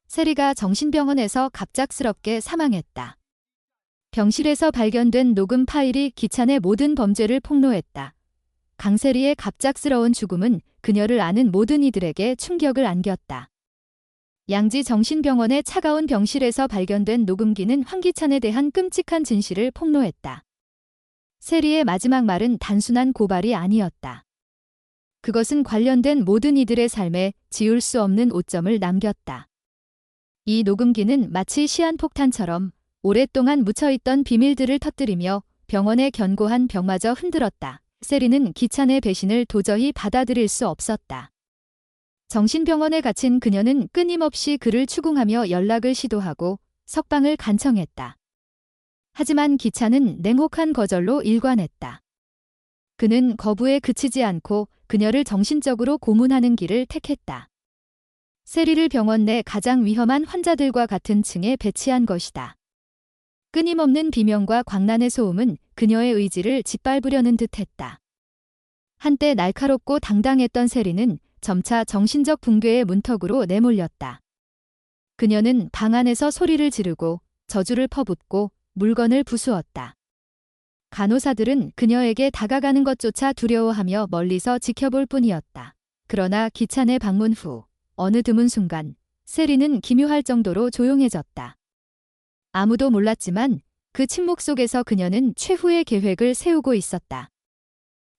세리가 정신병원에서 갑작스럽게 사망했다. 병실에서 발견된 녹음 파일이 기찬의 모든 범죄를 폭로했다. 강세리의 갑작스러운 죽음은 그녀를 아는 모든 이들에게 충격을 안겼다. 양지 정신병원의 차가운 병실에서 발견된 녹음기는 황기찬에 대한 끔찍한 진실을 폭로했다. 세리의 마지막 말은 단순한 고발이 아니었다. 그것은 관련된 모든 이들의 삶에 지울 수 없는 오점을 남겼다. 이 녹음기는 마치 시한폭탄처럼 오랫동안 묻혀있던 비밀들을 터뜨리며 병원의 견고한 벽마저 흔들었다. 세리는 기찬의 배신을 도저히 받아들일 수 없었다. 정신병원에 갇힌 그녀는 끊임없이 그를 추궁하며 연락을 시도하고 석방을 간청했다. 하지만 기찬은 냉혹한 거절로 일관했다. 그는 거부에 그치지 않고 그녀를 정신적으로 고문하는 길을 택했다. 세리를 병원 내 가장 위험한 환자들과 같은 층에 배치한 것이다. 끊임없는 비명과 광란의 소음은 그녀의 의지를 짓밟으려는 듯했다. 한때 날카롭고 당당했던 세리는 점차 정신적 붕괴의 문턱으로 내몰렸다. 그녀는 방 안에서 소리를 지르고 저주를 퍼붓고 물건을 부수었다. 간호사들은 그녀에게 다가가는 것조차 두려워하며 멀리서 지켜볼 뿐이었다. 그러나 기찬의 방문 후 어느 드문 순간 세리는 기묘할 정도로 조용해졌다. 아무도 몰랐지만 그 침묵 속에서 그녀는 최후의 계획을 세우고 있었다.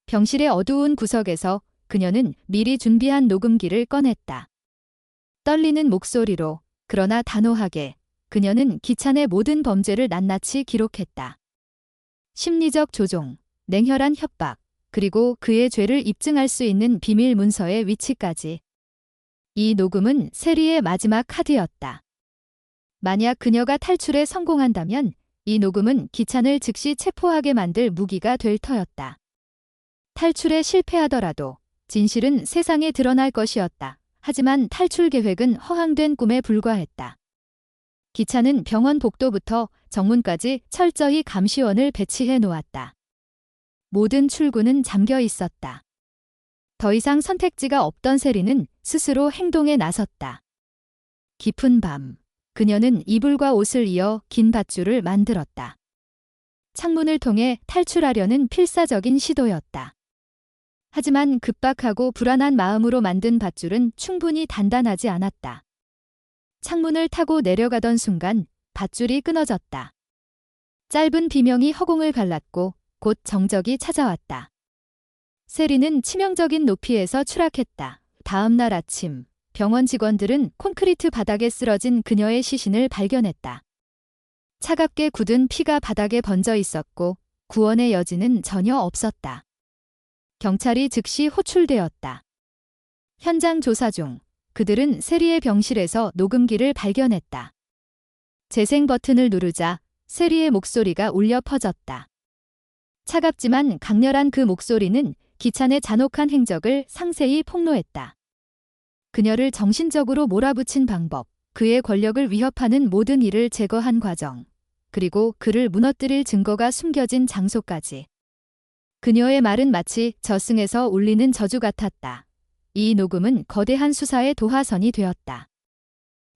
병실의 어두운 구석에서 그녀는 미리 준비한 녹음기를 꺼냈다. 떨리는 목소리로 그러나 단호하게 그녀는 기찬의 모든 범죄를 낱낱이 기록했다. 심리적 조종, 냉혈한 협박, 그리고 그의 죄를 입증할 수 있는 비밀 문서의 위치까지. 이 녹음은 세리의 마지막 카드였다. 만약 그녀가 탈출에 성공한다면 이 녹음은 기찬을 즉시 체포하게 만들 무기가 될 터였다. 탈출에 실패하더라도 진실은 세상에 드러날 것이었다. 하지만 탈출 계획은 허황된 꿈에 불과했다. 기찬은 병원 복도부터 정문까지 철저히 감시원을 배치해 놓았다. 모든 출구는 잠겨 있었다. 더 이상 선택지가 없던 세리는 스스로 행동에 나섰다. 깊은 밤, 그녀는 이불과 옷을 이어 긴 밧줄을 만들었다. 창문을 통해 탈출하려는 필사적인 시도였다. 하지만 급박하고 불안한 마음으로 만든 밧줄은 충분히 단단하지 않았다. 창문을 타고 내려가던 순간 밧줄이 끊어졌다. 짧은 비명이 허공을 갈랐고 곧 정적이 찾아왔다. 세리는 치명적인 높이에서 추락했다. 다음 날 아침, 병원 직원들은 콘크리트 바닥에 쓰러진 그녀의 시신을 발견했다. 차갑게 굳은 피가 바닥에 번져 있었고 구원의 여지는 전혀 없었다. 경찰이 즉시 호출되었다. 현장 조사 중 그들은 세리의 병실에서 녹음기를 발견했다. 재생 버튼을 누르자 세리의 목소리가 울려 퍼졌다. 차갑지만 강렬한 그 목소리는 기찬의 잔혹한 행적을 상세히 폭로했다. 그녀를 정신적으로 몰아붙인 방법, 그의 권력을 위협하는 모든 일을 제거한 과정, 그리고 그를 무너뜨릴 증거가 숨겨진 장소까지. 그녀의 말은 마치 저승에서 울리는 저주 같았다. 이 녹음은 거대한 수사의 도화선이 되었다.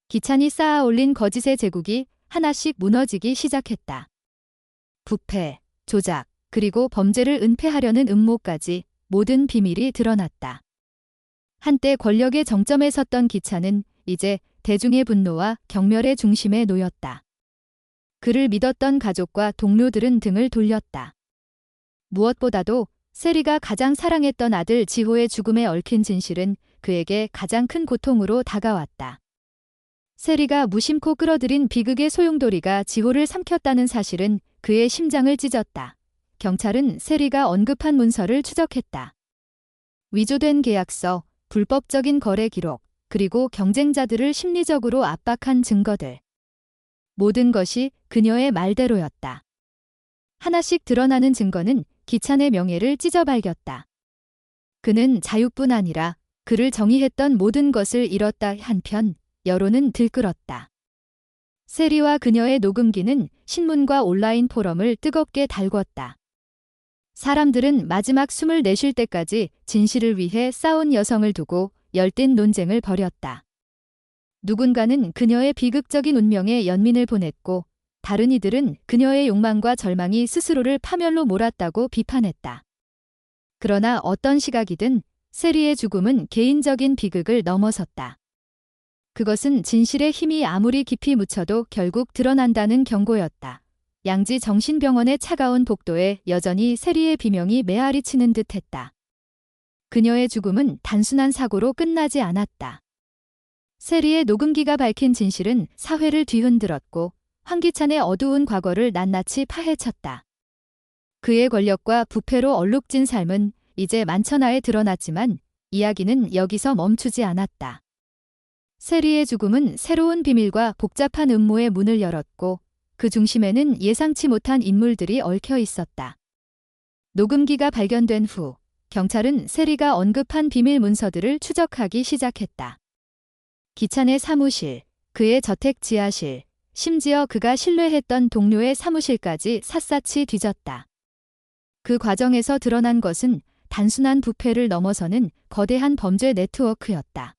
기찬이 쌓아 올린 거짓의 제국이 하나씩 무너지기 시작했다. 부패, 조작, 그리고 범죄를 은폐하려는 음모까지 모든 비밀이 드러났다. 한때 권력의 정점에 섰던 기찬은 이제 대중의 분노와 경멸의 중심에 놓였다. 그를 믿었던 가족과 동료들은 등을 돌렸다. 무엇보다도 세리가 가장 사랑했던 아들 지호의 죽음에 얽힌 진실은 그에게 가장 큰 고통으로 다가왔다. 세리가 무심코 끌어들인 비극의 소용돌이가 지호를 삼켰다는 사실은 그의 심장을 찢었다. 경찰은 세리가 언급한 문서를 추적했다. 위조된 계약서, 불법적인 거래 기록, 그리고 경쟁자들을 심리적으로 압박한 증거들. 모든 것이 그녀의 말대로였다. 하나씩 드러나는 증거는 기찬의 명예를 찢어발겼다. 그는 자유뿐 아니라 그를 정의했던 모든 것을 잃었다. 한편 여론은 들끓었다. 세리와 그녀의 녹음기는 신문과 온라인 포럼을 뜨겁게 달궜다. 사람들은 마지막 숨을 내쉴 때까지 진실을 위해 싸운 여성을 두고 열띤 논쟁을 벌였다. 누군가는 그녀의 비극적인 운명에 연민을 보냈고 다른 이들은 그녀의 욕망과 절망이 스스로를 파멸로 몰았다고 비판했다. 그러나 어떤 시각이든 세리의 죽음은 개인적인 비극을 넘어섰다. 그것은 진실의 힘이 아무리 깊이 묻혀도 결국 드러난다는 경고였다. 양지 정신병원의 차가운 복도에 여전히 세리의 비명이 메아리 치는 듯했다. 그녀의 죽음은 단순한 사고로 끝나지 않았다. 세리의 녹음기가 밝힌 진실은 사회를 뒤흔들었고 황기찬의 어두운 과거를 낱낱이 파헤쳤다. 그의 권력과 부패로 얼룩진 삶은 이제 만천하에 드러났지만 이야기는 여기서 멈추지 않았다. 세리의 죽음은 새로운 비밀과 복잡한 음모의 문을 열었고 그 중심에는 예상치 못한 인물들이 얽혀 있었다. 녹음기가 발견된 후 경찰은 세리가 언급한 비밀 문서들을 추적하기 시작했다. 기찬의 사무실, 그의 저택 지하실, 심지어 그가 신뢰했던 동료의 사무실까지 샅샅이 뒤졌다. 그 과정에서 드러난 것은 단순한 부패를 넘어서는 거대한 범죄 네트워크였다.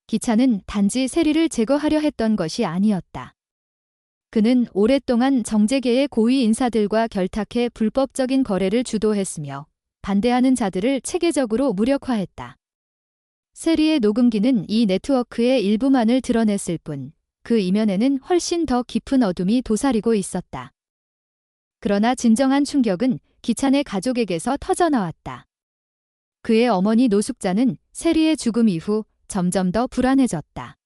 기찬은 단지 세리를 제거하려 했던 것이 아니었다. 그는 오랫동안 정재계의 고위 인사들과 결탁해 불법적인 거래를 주도했으며 반대하는 자들을 체계적으로 무력화했다. 세리의 녹음기는 이 네트워크의 일부만을 드러냈을 뿐 그 이면에는 훨씬 더 깊은 어둠이 도사리고 있었다. 그러나 진정한 충격은 기찬의 가족에게서 터져나왔다. 그의 어머니 노숙자는 세리의 죽음 이후 점점 더 불안해졌다.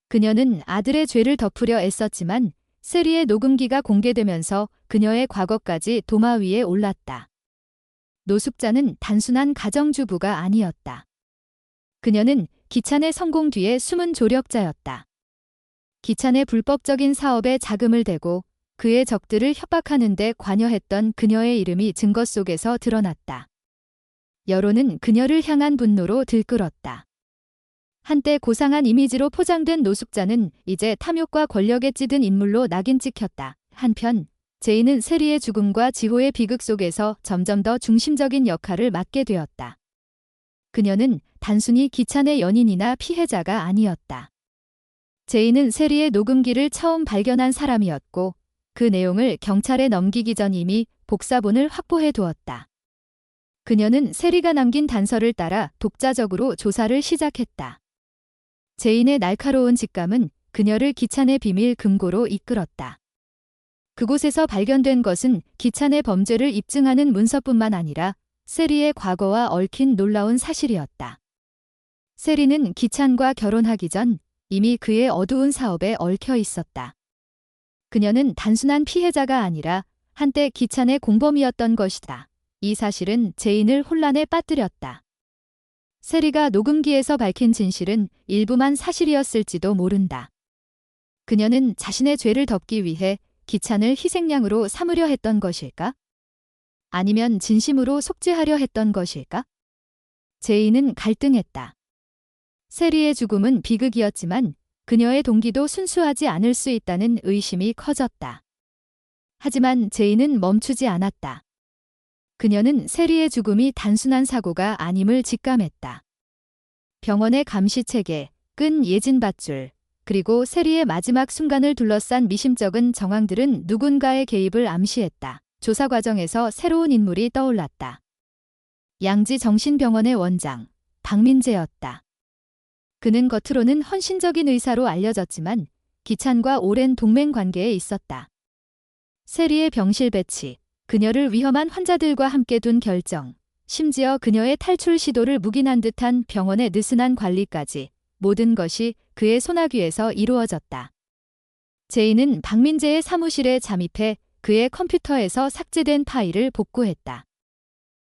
그녀는 아들의 죄를 덮으려 애썼지만 세리의 녹음기가 공개되면서 그녀의 과거까지 도마 위에 올랐다. 노숙자는 단순한 가정주부가 아니었다. 그녀는 기찬의 성공 뒤에 숨은 조력자였다. 기찬의 불법적인 사업에 자금을 대고 그의 적들을 협박하는 데 관여했던 그녀의 이름이 증거 속에서 드러났다. 여론은 그녀를 향한 분노로 들끓었다. 한때 고상한 이미지로 포장된 노숙자는 이제 탐욕과 권력에 찌든 인물로 낙인 찍혔다. 한편 제이는 세리의 죽음과 지호의 비극 속에서 점점 더 중심적인 역할을 맡게 되었다. 그녀는 단순히 기찬의 연인이나 피해자가 아니었다. 제이는 세리의 녹음기를 처음 발견한 사람이었고 그 내용을 경찰에 넘기기 전 이미 복사본을 확보해 두었다. 그녀는 세리가 남긴 단서를 따라 독자적으로 조사를 시작했다. 제인의 날카로운 직감은 그녀를 기찬의 비밀 금고로 이끌었다. 그곳에서 발견된 것은 기찬의 범죄를 입증하는 문서뿐만 아니라 세리의 과거와 얽힌 놀라운 사실이었다. 세리는 기찬과 결혼하기 전 이미 그의 어두운 사업에 얽혀 있었다. 그녀는 단순한 피해자가 아니라 한때 기찬의 공범이었던 것이다. 이 사실은 제인을 혼란에 빠뜨렸다. 세리가 녹음기에서 밝힌 진실은 일부만 사실이었을지도 모른다. 그녀는 자신의 죄를 덮기 위해 기찬을 희생양으로 삼으려 했던 것일까? 아니면 진심으로 속죄하려 했던 것일까? 제인은 갈등했다. 세리의 죽음은 비극이었지만 그녀의 동기도 순수하지 않을 수 있다는 의심이 커졌다. 하지만 제인은 멈추지 않았다. 그녀는 세리의 죽음이 단순한 사고가 아님을 직감했다. 병원의 감시체계, 끈 예진 밧줄, 그리고 세리의 마지막 순간을 둘러싼 미심쩍은 정황들은 누군가의 개입을 암시했다. 조사 과정에서 새로운 인물이 떠올랐다. 양지 정신병원의 원장, 박민재였다. 그는 겉으로는 헌신적인 의사로 알려졌지만 기찬과 오랜 동맹 관계에 있었다. 세리의 병실 배치, 그녀를 위험한 환자들과 함께 둔 결정, 심지어 그녀의 탈출 시도를 묵인한 듯한 병원의 느슨한 관리까지 모든 것이 그의 손아귀에서 이루어졌다. 제이는 박민재의 사무실에 잠입해 그의 컴퓨터에서 삭제된 파일을 복구했다.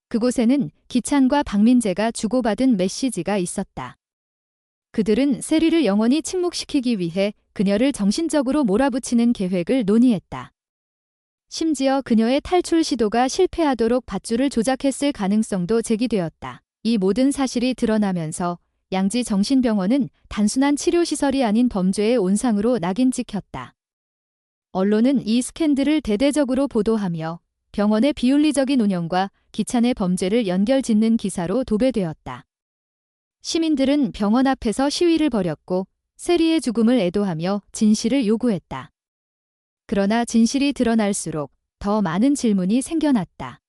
그곳에는 기찬과 박민재가 주고받은 메시지가 있었다. 그들은 세리를 영원히 침묵시키기 위해 그녀를 정신적으로 몰아붙이는 계획을 논의했다. 심지어 그녀의 탈출 시도가 실패하도록 밧줄을 조작했을 가능성도 제기되었다. 이 모든 사실이 드러나면서 양지 정신병원은 단순한 치료시설이 아닌 범죄의 온상으로 낙인 찍혔다. 언론은 이 스캔들을 대대적으로 보도하며 병원의 비윤리적인 운영과 기찬의 범죄를 연결짓는 기사로 도배되었다. 시민들은 병원 앞에서 시위를 벌였고 세리의 죽음을 애도하며 진실을 요구했다. 그러나 진실이 드러날수록 더 많은 질문이 생겨났다.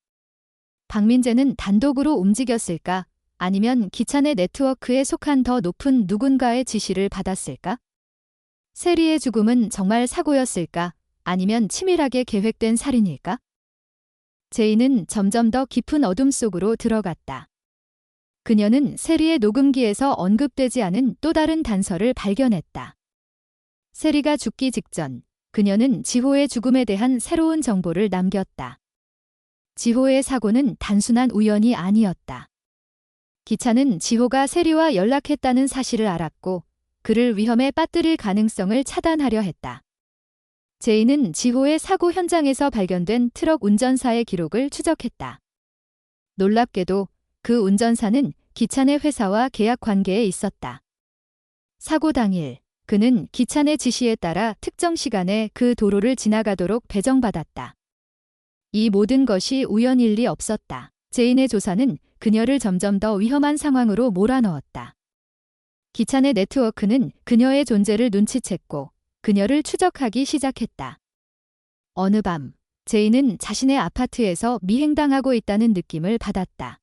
박민재는 단독으로 움직였을까? 아니면 기찬의 네트워크에 속한 더 높은 누군가의 지시를 받았을까? 세리의 죽음은 정말 사고였을까? 아니면 치밀하게 계획된 살인일까? 제이는 점점 더 깊은 어둠 속으로 들어갔다. 그녀는 세리의 녹음기에서 언급되지 않은 또 다른 단서를 발견했다. 세리가 죽기 직전, 그녀는 지호의 죽음에 대한 새로운 정보를 남겼다. 지호의 사고는 단순한 우연이 아니었다. 기찬은 지호가 세리와 연락했다는 사실을 알았고, 그를 위험에 빠뜨릴 가능성을 차단하려 했다. 제이는 지호의 사고 현장에서 발견된 트럭 운전사의 기록을 추적했다. 놀랍게도 그 운전사는 기찬의 회사와 계약 관계에 있었다. 사고 당일, 그는 기찬의 지시에 따라 특정 시간에 그 도로를 지나가도록 배정받았다. 이 모든 것이 우연일 리 없었다. 제인의 조사는 그녀를 점점 더 위험한 상황으로 몰아넣었다. 기찬의 네트워크는 그녀의 존재를 눈치챘고 그녀를 추적하기 시작했다. 어느 밤, 제인은 자신의 아파트에서 미행당하고 있다는 느낌을 받았다.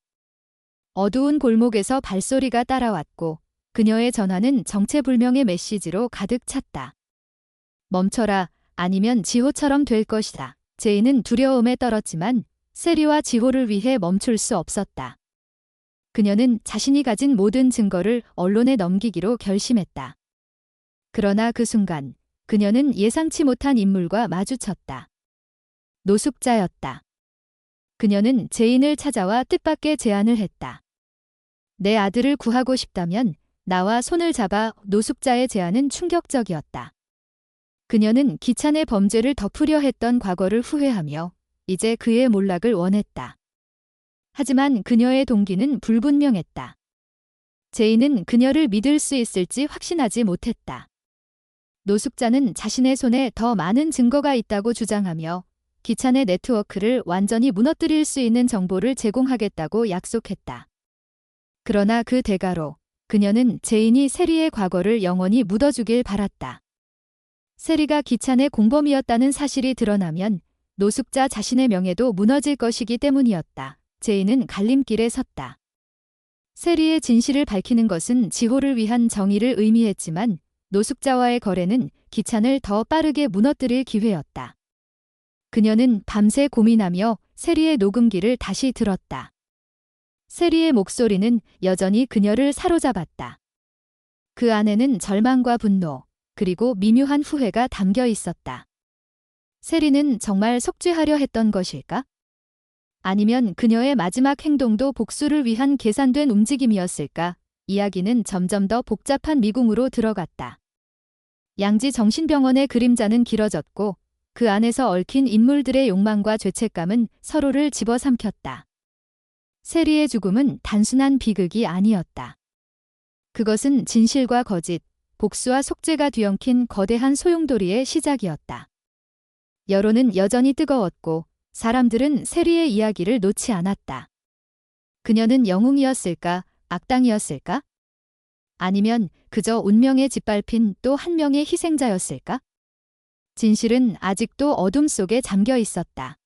어두운 골목에서 발소리가 따라왔고 그녀의 전화는 정체불명의 메시지로 가득 찼다. 멈춰라, 아니면 지호처럼 될 것이다. 제인은 두려움에 떨었지만 세리와 지호를 위해 멈출 수 없었다. 그녀는 자신이 가진 모든 증거를 언론에 넘기기로 결심했다. 그러나 그 순간 그녀는 예상치 못한 인물과 마주쳤다. 노숙자였다. 그녀는 제인을 찾아와 뜻밖의 제안을 했다. 내 아들을 구하고 싶다면 나와 손을 잡아. 노숙자의 제안은 충격적이었다. 그녀는 기찬의 범죄를 덮으려 했던 과거를 후회하며 이제 그의 몰락을 원했다. 하지만 그녀의 동기는 불분명했다. 제인은 그녀를 믿을 수 있을지 확신하지 못했다. 노숙자는 자신의 손에 더 많은 증거가 있다고 주장하며 기찬의 네트워크를 완전히 무너뜨릴 수 있는 정보를 제공하겠다고 약속했다. 그러나 그 대가로 그녀는 제인이 세리의 과거를 영원히 묻어주길 바랐다. 세리가 기찬의 공범이었다는 사실이 드러나면 노숙자 자신의 명예도 무너질 것이기 때문이었다. 제인은 갈림길에 섰다. 세리의 진실을 밝히는 것은 지호를 위한 정의를 의미했지만 노숙자와의 거래는 기찬을 더 빠르게 무너뜨릴 기회였다. 그녀는 밤새 고민하며 세리의 녹음기를 다시 들었다. 세리의 목소리는 여전히 그녀를 사로잡았다. 그 안에는 절망과 분노, 그리고 미묘한 후회가 담겨 있었다. 세리는 정말 속죄하려 했던 것일까? 아니면 그녀의 마지막 행동도 복수를 위한 계산된 움직임이었을까? 이야기는 점점 더 복잡한 미궁으로 들어갔다. 양지 정신병원의 그림자는 길어졌고 그 안에서 얽힌 인물들의 욕망과 죄책감은 서로를 집어삼켰다. 세리의 죽음은 단순한 비극이 아니었다. 그것은 진실과 거짓, 복수와 속죄가 뒤엉킨 거대한 소용돌이의 시작이었다. 여론은 여전히 뜨거웠고 사람들은 세리의 이야기를 놓지 않았다. 그녀는 영웅이었을까? 악당이었을까? 아니면 그저 운명에 짓밟힌 또 한 명의 희생자였을까? 진실은 아직도 어둠 속에 잠겨 있었다.